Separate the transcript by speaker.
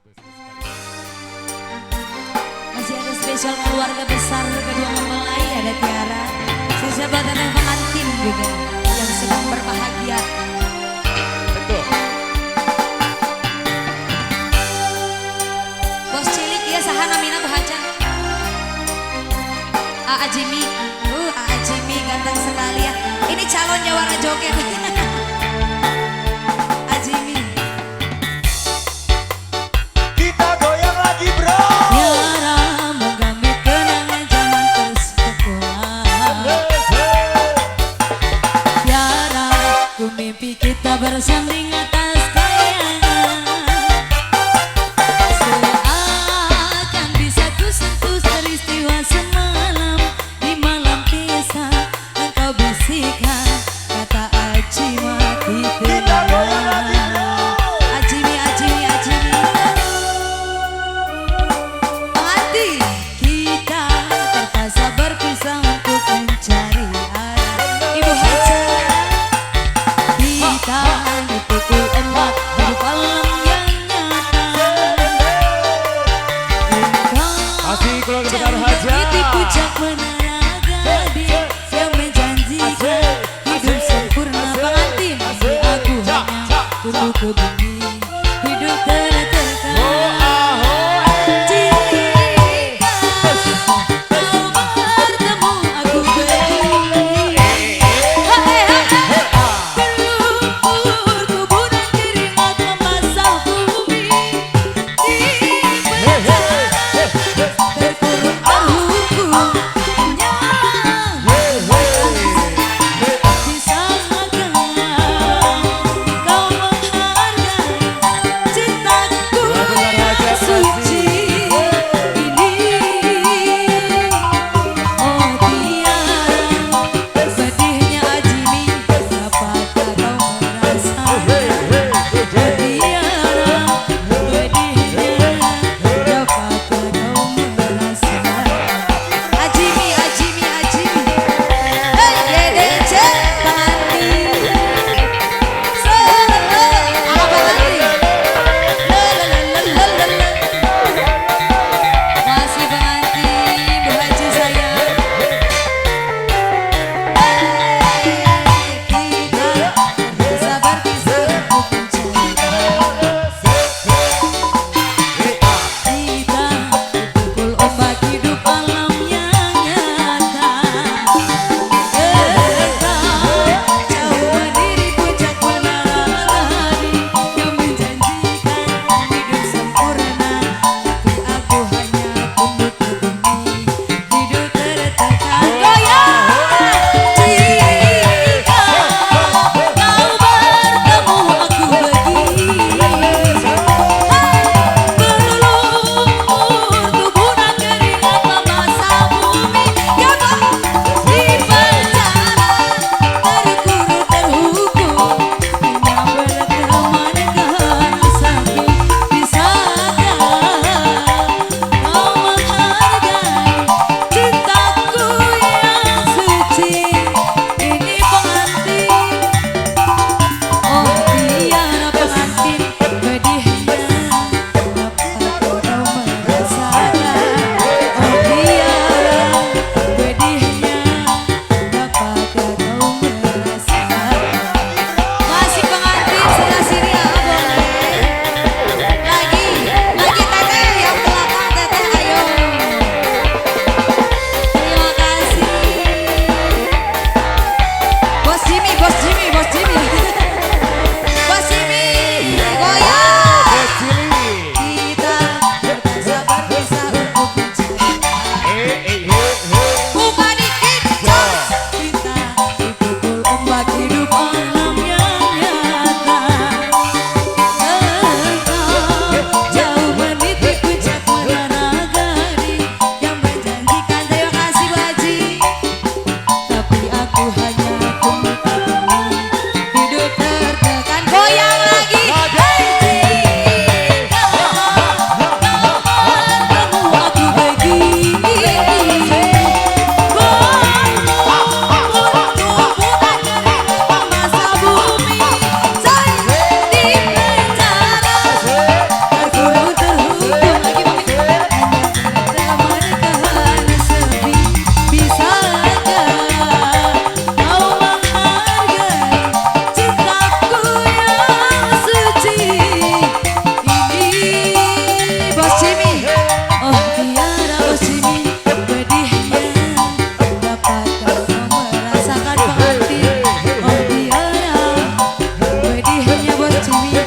Speaker 1: Masih ada spesial keluarga besar kedua mempelai, ada Tiara, spesial buat Teteh pengantin juga yang sedang berbahagia.
Speaker 2: Betul.
Speaker 1: Bos cilik ya saha namina bahaja. Aa Jimmy, Aa Jimmy ganteng sekali ya. Ini calon jawara joget. Aa Jimmy.
Speaker 2: Kita goyang lagi bro.
Speaker 1: Tiara menggamit kenangan zaman persekolahan. Tiara, ku mimpi kita bersanding atas kayangan. Seakan bisa ku sentuh peristiwa semalam. Di malam kisah engkau bisikan kata Aji mati kenangan. Ajimi, Ajimi, Ajimi. Hati kita terpaksa berpisah untuk mencari arah. Ibu Haja, kita dipukul ombak di kolam yang nyata.
Speaker 2: Masih keluarga besar Haja.
Speaker 1: Di puncak menara gading yang menjanjikan hidup sempurna pengantin. Aku hanya tunggu ke bumi hidup tertekan. Kau menghargai Lagunya buat Ciwi.